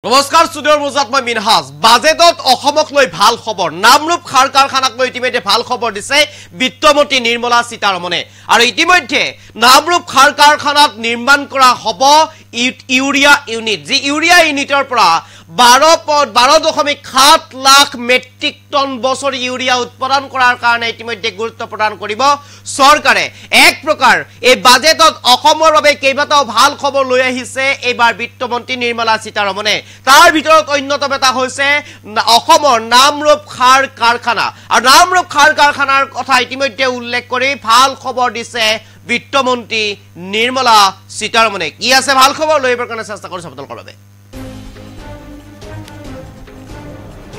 নমস্কাৰ ষ্টুডিঅ'ৰ মুজাত মই মিনহাজ বাজেটত অসমক লৈ ভাল খবৰ নামৰূপ খাৰ কাৰখানাক লৈ ইতিমধ্যে ভাল খবৰ দিছে বিত্তমন্ত্ৰী নিৰ্মলা সীতাৰমণে আৰু ইতিমধ্যে নামৰূপ খাৰ কাৰখানাত নিৰ্মাণ কৰা হ'ব ইউৰিয়া ইউনিট যি ইউৰিয়া ইউনিটৰ পৰা 12.7 লাখ মেট্ৰিক টন বছৰ ইউৰিয়া উৎপাদন কৰাৰ কাৰণে ইতিমধ্যে গুৰুত্ব প্ৰদান কৰিব চৰকাৰে এক প্ৰকাৰ এই বাজেটত অসমৰ বাবে কেইবাটাও ভাল খবৰ লৈ আহিছে এইবাৰ বিত্তমন্ত্ৰী নিৰ্মলা সীতাৰমণে তাৰ ভিতৰত অন্যতম এটা হৈছে অসমৰ নামৰূপ খাৰ কাৰখানা আৰু নামৰূপ খাৰ কাৰখানাৰ কথা ইতিমধ্যে উল্লেখ কৰি ভাল খবৰ দিছে বিত্তমন্ত্ৰী নিৰ্মলা সীতাৰমণে কি আছে ভাল খবৰ লৈবৰ কাৰণে চেষ্টা কৰিছে আপোনালোকৰ বাবে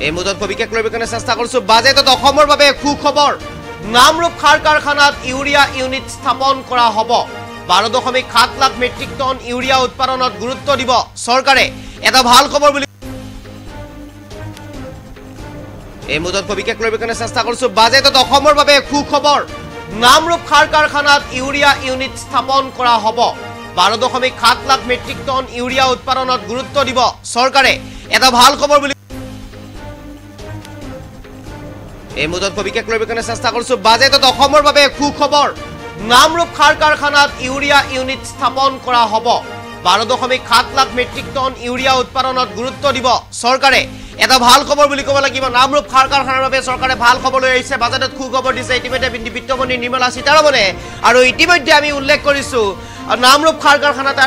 এই মুহূৰ্তত কবিকে লৈবৰ কাৰণে চেষ্টা কৰিছো বাজেটত অসমৰ বাবে সুখবৰ নামৰূপ খাৰ কাৰখানাত ইউৰিয়া ইউনিট স্থাপন কৰা হ'ব 12.7 লাখ মেট্ৰিক টন ইউৰিয়া উৎপাদনত গুৰুত্ব দিব চৰকাৰে এটা ভাল খবৰ বুলি এই মুহূৰ্তত কবিকে লৈবৰ কাৰণে চেষ্টা কৰিছো বাজেটত অসমৰ বাবে সুখবৰ নামৰূপ খাৰ কাৰখানাত ইউৰিয়া ইউনিট স্থাপন কৰা হ'ব 12.7 লাখ মেট্ৰিক টন ইউৰিয়া উৎপাদনত গুৰুত্ব দিব চৰকাৰে এটা ভাল খবৰ বুলি এই মুহূৰ্তত কবিকে লৈবৰ কাৰণে চেষ্টা কৰিছো বাজেটত অসমৰ বাবে সুখবৰ নামৰূপ খাৰ কাৰখানাত ইউৰিয়া ইউনিট স্থাপন কৰা হ'ব 12.7 লাখ মেট্ৰিক টন ইউৰিয়া উৎপাদনত গুৰুত্ব দিব চৰকাৰে এটা ভাল খবৰ বুলি ক'ব লাগিব নামৰূপ খাৰ কাৰখানাৰ বাবে চৰকাৰে ভাল খবৰ লৈ আহিছে বাজেটত সুখবৰ দিছে ইতিমধ্যে বিত্তমন্ত্ৰী নিৰ্মলা সীতাৰমণে আৰু ইতিমধ্যে আমি উল্লেখ কৰিছো নামৰূপ খাৰ কাৰখানাত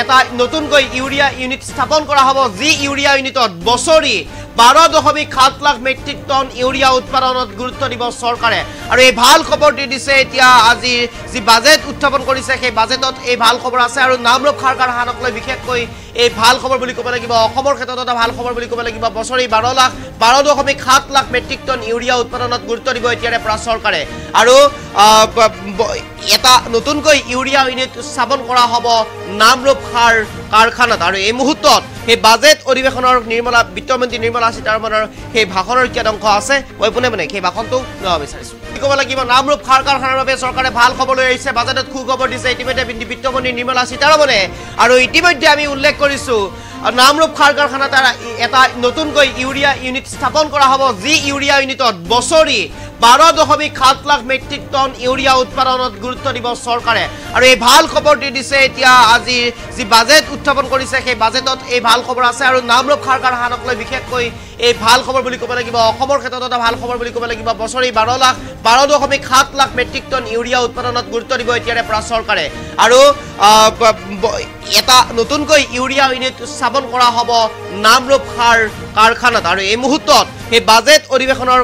এটা নতুনকৈ ইউৰিয়া ইউনিট স্থাপন কৰা হ'ব যি ইউৰিয়া ইউনিটত বছৰি 12.7 লাখ মেট্ৰিক টন ইউৰিয়া উৎপাদনত গুৰুত্ব দিব চৰকাৰে আৰু এই ভাল খবৰ দিছে এতিয়া আজি যি বাজেট উত্থাপন কৰিছে সেই বাজেটত এই ভাল খবৰ আছে আৰু নামৰূপ খাৰ কাৰখানাক লৈ বিশেষকৈ এই ভাল খবৰ বুলি ক'ব লাগিব অসমৰ ক্ষেত্ৰত এটা ভাল খবৰ বুলি ক'ব লাগিব বছৰি 12.7 লাখ মেট্ৰিক টন ইউৰিয়া উৎপাদনত গুৰুত্ব দিব এতিয়াৰে পৰা চৰকাৰে আৰু এটা নতুনকৈ ইউৰিয়া ইউনিট স্থাপন কৰা হ'ব নামৰূপ খাৰ কাৰখানাত আৰু এই মুহূৰ্তত সেই বাজেট অধিৱেশনৰ বিত্তমন্ত্ৰী নিৰ্মলা সীতাৰমণৰ সেই ভাষণৰ কি অংশ আছে মই পোনে সেই ভাষণটো লোৱা বিচাৰিছো ক'ব লাগিব নামৰূপ খাৰ কাৰখানাৰ বাবে চৰকাৰে ভাল খবৰ লৈ আহিছে বাজেটত সুখবৰ দিছে ইতিমধ্যে বিত্তমন্ত্ৰী নিৰ্মলা সীতাৰমণে আৰু ইতিমধ্যে আমি উল্লেখ কৰিছো নামৰূপ খাৰ কাৰখানাত এটা নতুনকৈ ইউৰিয়া ইউনিট স্থাপন কৰা হ'ব যি ইউৰিয়া ইউনিটত বছৰি 12.7 লাখ মেট্ৰিক টন ইউৰিয়া উৎপাদনত গুৰুত্ব দিব চৰকাৰে আৰু এই ভাল খবৰ দিছে এতিয়া আজি যি বাজেট উত্থাপন কৰিছে সেই বাজেটত এই ভাল খবৰ আছে আৰু নামৰূপ খাৰ কাৰখানাক লৈ বিশেষকৈ এই ভাল খবৰ বুলি ক'ব লাগিব অসমৰ ক্ষেত্ৰত এটা ভাল খবৰ বুলি ক'ব লাগিব বছৰি 12.7 লাখ মেট্ৰিক টন ইউৰিয়া উৎপাদনত গুৰুত্ব দিব এতিয়াৰে পৰা চৰকাৰে আৰু এটা নতুনকৈ ইউৰিয়া ইউনিট স্থাপন কৰা হ'ব নামৰূপ খাৰ কাৰখানাত আৰু এই মুহূৰ্তত সেই বাজেট অধিৱেশনৰ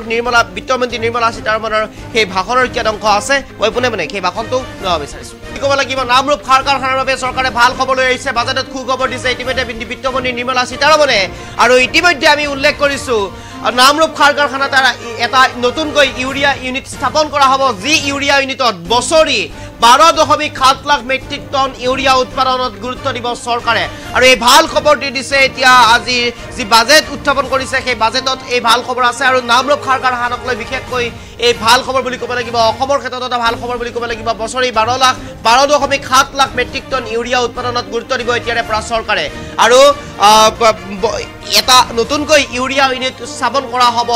বিত্তমন্ত্ৰী নিৰ্মলা সীতাৰমণৰ সেই ভাষণৰ কি অংশ আছে মই পোনে সেই ভাষণটো লোৱা বিচাৰিছো ক'ব লাগিব নামৰূপ খাৰ কাৰখানাৰ বাবে চৰকাৰে ভাল খবৰ লৈ আহিছে বাজেটত সুখবৰ দিছে ইতিমধ্যে বিত্তমন্ত্ৰী নিৰ্মলা সীতাৰমণে আৰু ইতিমধ্যে আমি উল্লেখ কৰিছো নামৰূপ খাৰ কাৰখানাত এটা নতুনকৈ ইউৰিয়া ইউনিট স্থাপন কৰা হ'ব যি ইউৰিয়া ইউনিটত বছৰি 12.7 লাখ মেট্ৰিক টন ইউৰিয়া উৎপাদনত গুৰুত্ব দিব চৰকাৰে আৰু এই ভাল খবৰ দিছে এতিয়া আজি যি বাজেট উত্থাপন কৰিছে সেই বাজেটত এই ভাল খবৰ আছে আৰু নামৰূপ খাৰ কাৰখানাক লৈ বিশেষকৈ এই ভাল খবৰ বুলি ক'ব লাগিব অসমৰ ক্ষেত্ৰত এটা ভাল খবৰ বুলি ক'ব লাগিব বছৰি 12.7 লাখ মেট্ৰিক টন ইউৰিয়া উৎপাদনত গুৰুত্ব দিব এতিয়াৰে পৰা চৰকাৰে আৰু এটা নতুনকৈ ইউৰিয়া ইউনিট স্থাপন কৰা হ'ব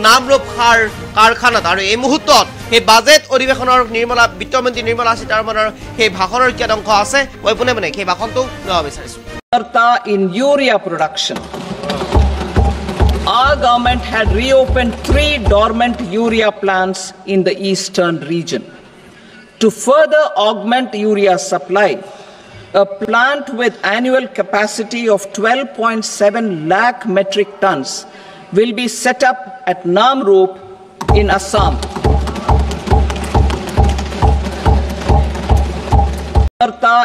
নামৰূপ খাৰ কাৰখানাত আৰু এই মুহূৰ্তত সেই বাজেট অধিৱেশনৰ বিত্তমন্ত্ৰী নিৰ্মলা সীতাৰমণৰ সেই ভাষণৰ কি অংশ আছে মই পোনে সেই ভাষণটো লোৱা বিচাৰিছো in urea production. Our government had reopened 3 dormant urea plants in the eastern region. To further augment urea supply, a plant with annual capacity of 12.7 lakh metric tons will be set up at Namrup in Assam.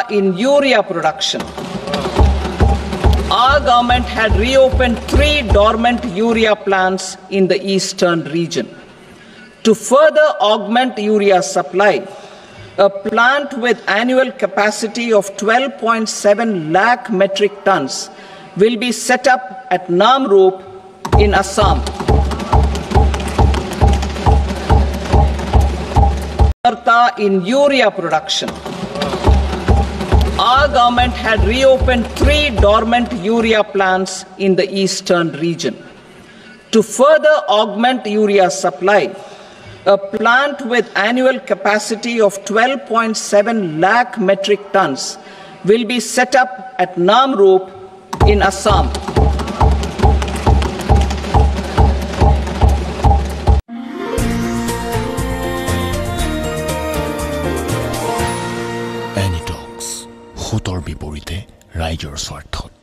In urea production. Our government had reopened 3 dormant urea plants in the eastern region. To further augment urea supply, a plant with annual capacity of 12.7 lakh metric tons will be set up at Namrup in Assam. In urea production. our government had reopened 3 dormant urea plants in the eastern region. To further augment urea supply, a plant with annual capacity of 12.7 lakh metric tons will be set up at Namrup in Assam. Any talks, হুতৰ বিপৰীতে ৰাইজৰ স্বাৰ্থত।